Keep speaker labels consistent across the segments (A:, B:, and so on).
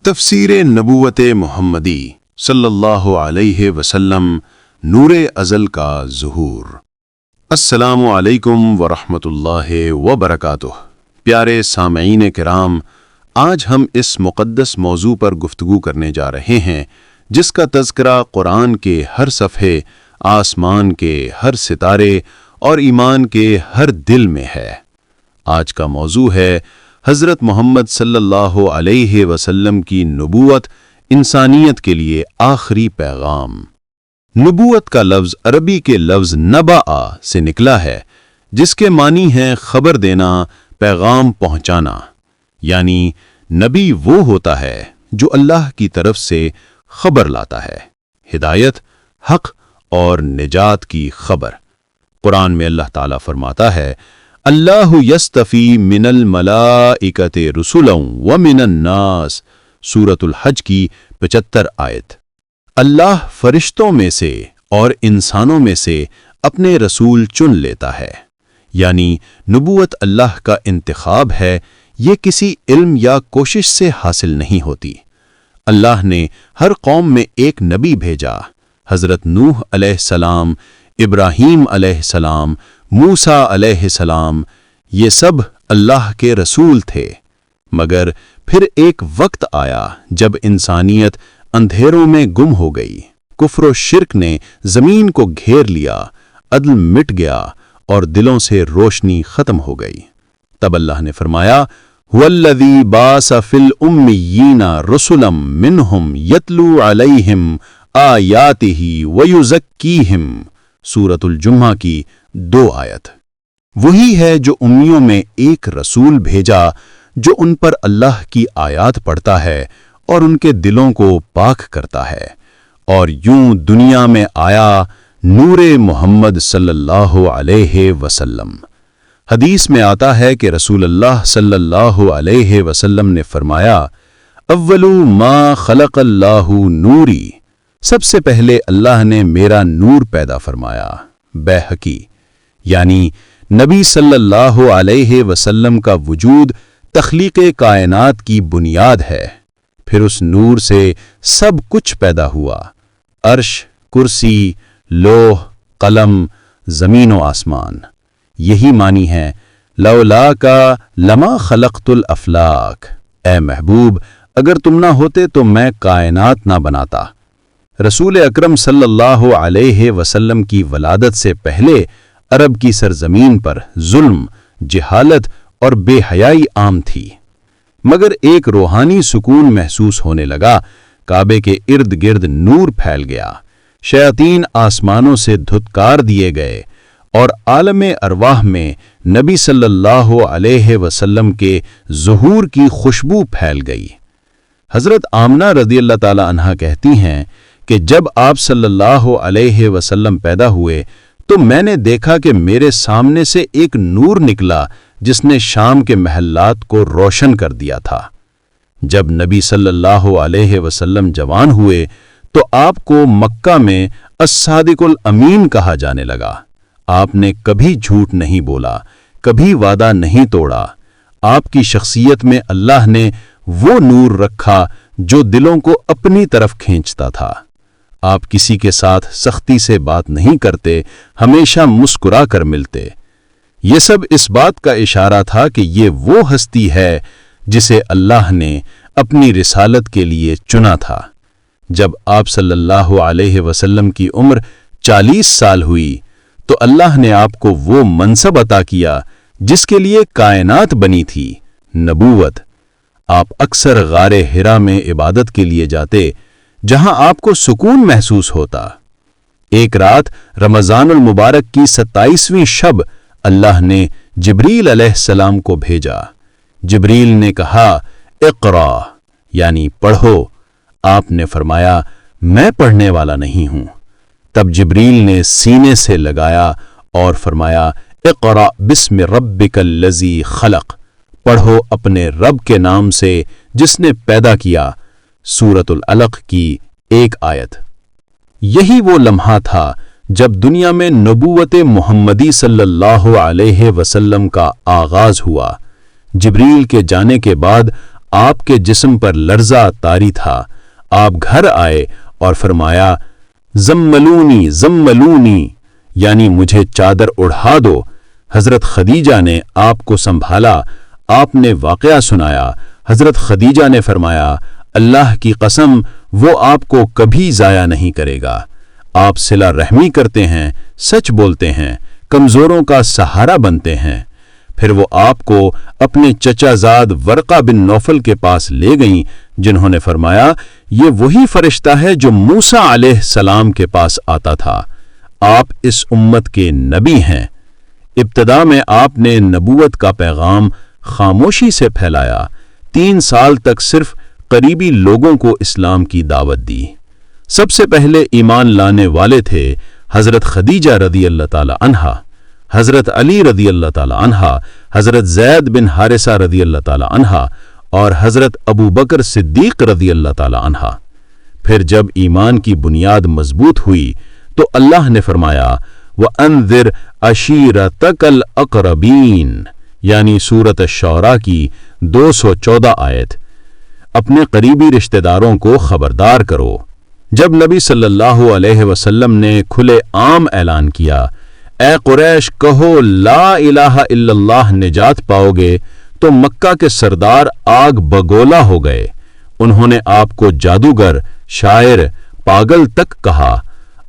A: تفسیر نبوت محمدی صلی اللہ علیہ وسلم نور ازل کا ظہور۔ السلام علیکم ورحمۃ اللہ وبرکاتہ۔ پیارے سامعین کرام، آج ہم اس مقدس موضوع پر گفتگو کرنے جا رہے ہیں جس کا تذکرہ قرآن کے ہر صفحے، آسمان کے ہر ستارے اور ایمان کے ہر دل میں ہے۔ آج کا موضوع ہے حضرت محمد صلی اللہ علیہ وسلم کی نبوت، انسانیت کے لیے آخری پیغام۔ نبوت کا لفظ عربی کے لفظ نبأ سے نکلا ہے، جس کے معنی ہے خبر دینا، پیغام پہنچانا۔ یعنی نبی وہ ہوتا ہے جو اللہ کی طرف سے خبر لاتا ہے، ہدایت، حق اور نجات کی خبر۔ قرآن میں اللہ تعالیٰ فرماتا ہے، اللہ یستفی من الملائکۃ رسلا ومن الناس، سورۃ الحج کی 75 آیت۔ اللہ فرشتوں میں سے اور انسانوں میں سے اپنے رسول چن لیتا ہے۔ یعنی نبوت اللہ کا انتخاب ہے، یہ کسی علم یا کوشش سے حاصل نہیں ہوتی۔ اللہ نے ہر قوم میں ایک نبی بھیجا، حضرت نوح علیہ السلام، ابراہیم علیہ السلام، موسیٰ علیہ السلام، یہ سب اللہ کے رسول تھے۔ مگر پھر ایک وقت آیا جب انسانیت اندھیروں میں گم ہو گئی، کفر و شرک نے زمین کو گھیر لیا، عدل مٹ گیا اور دلوں سے روشنی ختم ہو گئی۔ تب اللہ نے فرمایا، وَالَّذِي بَعَثَ فِي الْأُمِّيِّينَ رُسُلًا مِّنْهُمْ يَتْلُو عَلَيْهِمْ آیَاتِهِ وَيُزَکِّیهِمْ، سورۃ الجمعہ کی 2 آیت۔ وہی ہے جو امیوں میں ایک رسول بھیجا جو ان پر اللہ کی آیات پڑھتا ہے اور ان کے دلوں کو پاک کرتا ہے، اور یوں دنیا میں آیا نور محمد صلی اللہ علیہ وسلم۔ حدیث میں آتا ہے کہ رسول اللہ صلی اللہ علیہ وسلم نے فرمایا، اول ما خلق اللہ نوری، سب سے پہلے اللہ نے میرا نور پیدا فرمایا۔ بیہقی، یعنی نبی صلی اللہ علیہ وسلم کا وجود تخلیق کائنات کی بنیاد ہے۔ پھر اس نور سے سب کچھ پیدا ہوا، عرش، کرسی، لوح، قلم، زمین و آسمان۔ یہی معنی ہے لولاک لما خلقت الافلاک، اے محبوب اگر تم نہ ہوتے تو میں کائنات نہ بناتا۔ رسول اکرم صلی اللہ علیہ وسلم کی ولادت سے پہلے عرب کی سرزمین پر ظلم، جہالت اور بے حیائی عام تھی، مگر ایک روحانی سکون محسوس ہونے لگا۔ کعبے کے ارد گرد نور پھیل گیا، شیاطین آسمانوں سے دھتکار دیے گئے، اور عالم ارواح میں نبی صلی اللہ علیہ وسلم کے ظہور کی خوشبو پھیل گئی۔ حضرت آمنہ رضی اللہ تعالی عنہا کہتی ہیں کہ جب آپ صلی اللہ علیہ وسلم پیدا ہوئے تو میں نے دیکھا کہ میرے سامنے سے ایک نور نکلا جس نے شام کے محلات کو روشن کر دیا تھا۔ جب نبی صلی اللہ علیہ وسلم جوان ہوئے تو آپ کو مکہ میں الصادق الامین کہا جانے لگا۔ آپ نے کبھی جھوٹ نہیں بولا، کبھی وعدہ نہیں توڑا۔ آپ کی شخصیت میں اللہ نے وہ نور رکھا جو دلوں کو اپنی طرف کھینچتا تھا۔ آپ کسی کے ساتھ سختی سے بات نہیں کرتے، ہمیشہ مسکرا کر ملتے۔ یہ سب اس بات کا اشارہ تھا کہ یہ وہ ہستی ہے جسے اللہ نے اپنی رسالت کے لیے چنا تھا۔ جب آپ صلی اللہ علیہ وسلم کی عمر 40 سال ہوئی تو اللہ نے آپ کو وہ منصب عطا کیا جس کے لیے کائنات بنی تھی، نبوت۔ آپ اکثر غار حرا میں عبادت کے لیے جاتے، جہاں آپ کو سکون محسوس ہوتا۔ ایک رات رمضان المبارک کی 27ویں شب اللہ نے جبریل علیہ السلام کو بھیجا۔ جبریل نے کہا، اقرا، یعنی پڑھو۔ آپ نے فرمایا، میں پڑھنے والا نہیں ہوں۔ تب جبریل نے سینے سے لگایا اور فرمایا، اقرا بسم ربک الذی خلق، پڑھو اپنے رب کے نام سے جس نے پیدا کیا، سورۃ العلق کی 1 آیت۔ یہی وہ لمحہ تھا جب دنیا میں نبوت محمدی صلی اللہ علیہ وسلم کا آغاز ہوا۔ جبریل کے جانے کے بعد آپ کے جسم پر لرزہ طاری تھا۔ آپ گھر آئے اور فرمایا زملونی زملونی، یعنی مجھے چادر اڑھا دو۔ حضرت خدیجہ نے آپ کو سنبھالا، آپ نے واقعہ سنایا۔ حضرت خدیجہ نے فرمایا اللہ کی قسم وہ آپ کو کبھی ضائع نہیں کرے گا۔ آپ صلہ رحمی کرتے ہیں، سچ بولتے ہیں، کمزوروں کا سہارا بنتے ہیں۔ پھر وہ آپ کو اپنے چچا زاد ورقہ بن نوفل کے پاس لے گئیں، جنہوں نے فرمایا یہ وہی فرشتہ ہے جو موسیٰ علیہ السلام کے پاس آتا تھا، آپ اس امت کے نبی ہیں۔ ابتدا میں آپ نے نبوت کا پیغام خاموشی سے پھیلایا، 3 سال تک صرف قریبی لوگوں کو اسلام کی دعوت دی۔ سب سے پہلے ایمان لانے والے تھے حضرت خدیجہ رضی اللہ تعالی عنہا، حضرت علی رضی اللہ تعالی عنہا، حضرت زید بن حارثہ رضی اللہ تعالی عنہا اور حضرت ابو بکر صدیق رضی اللہ تعالی عنہا۔ پھر جب ایمان کی بنیاد مضبوط ہوئی تو اللہ نے فرمایا وَأَنذِرْ عَشِيرَتَكَ الْأَقْرَبِينَ، یعنی سورۃ الشعراء کی 214 آیت، اپنے قریبی رشتہ داروں کو خبردار کرو۔ جب نبی صلی اللہ علیہ وسلم نے کھلے عام اعلان کیا اے قریش کہو لا الہ الا اللہ نجات پاؤ گے، تو مکہ کے سردار آگ بگولا ہو گئے۔ انہوں نے آپ کو جادوگر، شاعر، پاگل تک کہا،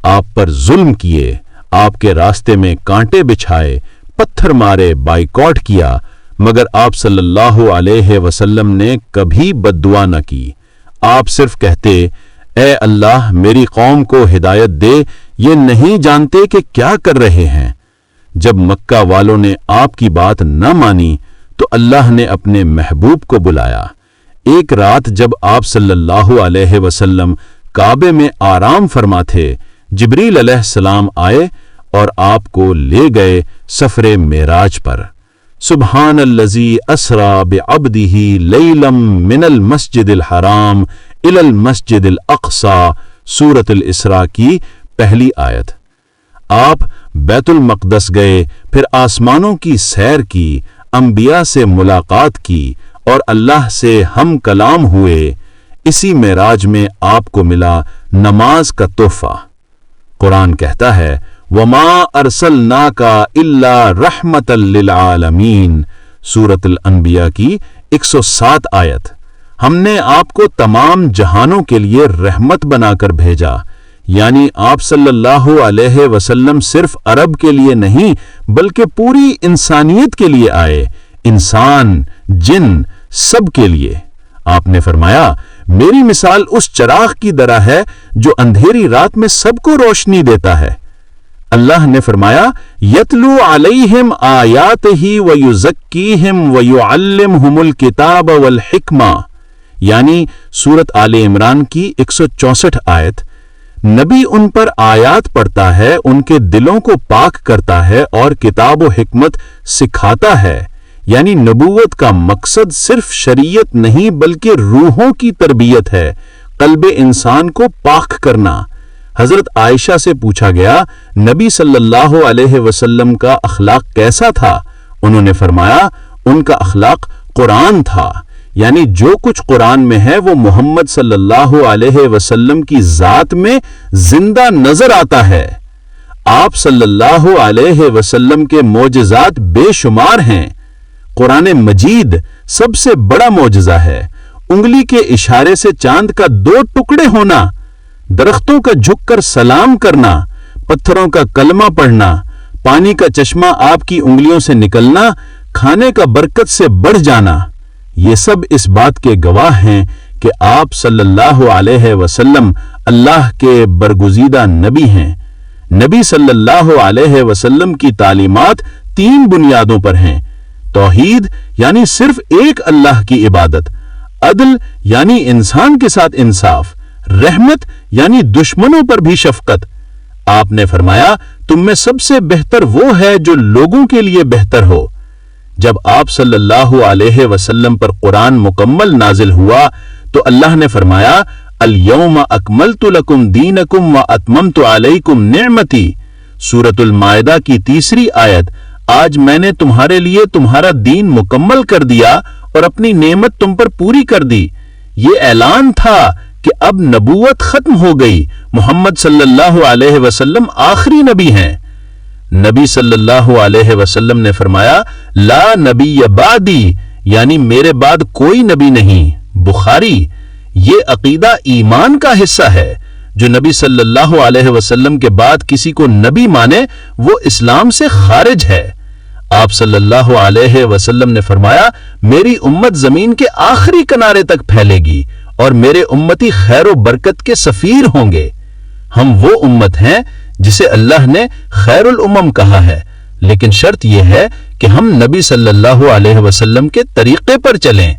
A: آپ پر ظلم کیے، آپ کے راستے میں کانٹے بچھائے، پتھر مارے، بائیکاٹ کیا، مگر آپ صلی اللہ علیہ وسلم نے کبھی بد دعا نہ کی۔ آپ صرف کہتے اے اللہ میری قوم کو ہدایت دے، یہ نہیں جانتے کہ کیا کر رہے ہیں۔ جب مکہ والوں نے آپ کی بات نہ مانی تو اللہ نے اپنے محبوب کو بلایا۔ ایک رات جب آپ صلی اللہ علیہ وسلم کعبے میں آرام فرما تھے، جبریل علیہ السلام آئے اور آپ کو لے گئے سفر معراج پر۔ سبحان الذی اسری بعبدہ لیلا من المسجد الحرام الی المسجد الاقصی، سورۃ الاسراء کی پہلی آیت۔ آپ بیت المقدس گئے، پھر آسمانوں کی سیر کی، انبیاء سے ملاقات کی اور اللہ سے ہم کلام ہوئے۔ اسی معراج میں آپ کو ملا نماز کا تحفہ۔ قرآن کہتا ہے وَمَا أَرْسَلْنَاكَ إِلَّا رَحْمَةً لِلْعَالَمِينَ، سورۃ الانبیاء کی 107 آیت۔ ہم نے آپ کو تمام جہانوں کے لیے رحمت بنا کر بھیجا، یعنی آپ صلی اللہ علیہ وسلم صرف عرب کے لیے نہیں بلکہ پوری انسانیت کے لیے آئے، انسان، جن، سب کے لیے۔ آپ نے فرمایا میری مثال اس چراغ کی طرح ہے جو اندھیری رات میں سب کو روشنی دیتا ہے۔ اللہ نے فرمایا یتلو علیہم آیاتہ ویزکیہم ویعلمہم الکتاب والحکمہ، یعنی سورۃ آل عمران کی 164 آیت۔ نبی ان پر آیات پڑھتا ہے، ان کے دلوں کو پاک کرتا ہے اور کتاب و حکمت سکھاتا ہے، یعنی نبوت کا مقصد صرف شریعت نہیں بلکہ روحوں کی تربیت ہے، قلب انسان کو پاک کرنا۔ حضرت عائشہ سے پوچھا گیا نبی صلی اللہ علیہ وسلم کا اخلاق کیسا تھا؟ انہوں نے فرمایا ان کا اخلاق قرآن تھا، یعنی جو کچھ قرآن میں ہے وہ محمد صلی اللہ علیہ وسلم کی ذات میں زندہ نظر آتا ہے۔ آپ صلی اللہ علیہ وسلم کے معجزات بے شمار ہیں۔ قرآن مجید سب سے بڑا معجزہ ہے۔ انگلی کے اشارے سے چاند کا 2 ٹکڑے ہونا، درختوں کا جھک کر سلام کرنا، پتھروں کا کلمہ پڑھنا، پانی کا چشمہ آپ کی انگلیوں سے نکلنا، کھانے کا برکت سے بڑھ جانا، یہ سب اس بات کے گواہ ہیں کہ آپ صلی اللہ علیہ وسلم اللہ کے برگزیدہ نبی ہیں۔ نبی صلی اللہ علیہ وسلم کی تعلیمات 3 بنیادوں پر ہیں: توحید یعنی صرف ایک اللہ کی عبادت، عدل یعنی انسان کے ساتھ انصاف، رحمت یعنی دشمنوں پر بھی شفقت۔ آپ نے فرمایا تم میں سب سے بہتر وہ ہے جو لوگوں کے لیے بہتر ہو۔ جب آپ صلی اللہ علیہ وسلم پر قرآن مکمل نازل ہوا تو اللہ نے فرمایا الیوم اکملت لکم دینکم واتممت علیکم نعمتی، سورۃ المائدہ کی 3 آیت۔ آج میں نے تمہارے لیے تمہارا دین مکمل کر دیا
B: اور اپنی نعمت تم پر پوری کر دی۔ یہ اعلان تھا کہ اب نبوت ختم ہو گئی، محمد صلی اللہ علیہ وسلم آخری نبی ہیں۔ نبی صلی اللہ علیہ وسلم نے فرمایا لا نبی بعدی، یعنی میرے بعد کوئی نبی نہیں۔ بخاری۔ یہ عقیدہ ایمان کا حصہ ہے۔ جو نبی صلی اللہ علیہ وسلم کے بعد کسی کو نبی مانے وہ اسلام سے خارج ہے۔ آپ صلی اللہ علیہ وسلم نے فرمایا میری امت زمین کے آخری کنارے تک پھیلے گی اور میرے امتی خیر و برکت کے سفیر ہوں گے۔ ہم وہ امت ہیں جسے اللہ نے خیر الامم کہا ہے، لیکن شرط یہ ہے کہ ہم نبی صلی اللہ علیہ وسلم کے طریقے پر چلیں۔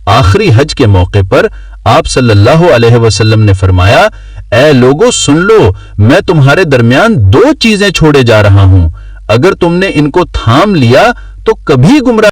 B: آخری حج کے موقع پر آپ صلی اللہ علیہ وسلم نے فرمایا اے لوگو سن لو، میں تمہارے درمیان دو چیزیں چھوڑے جا رہا ہوں، اگر تم نے ان کو تھام لیا تو کبھی گمراہ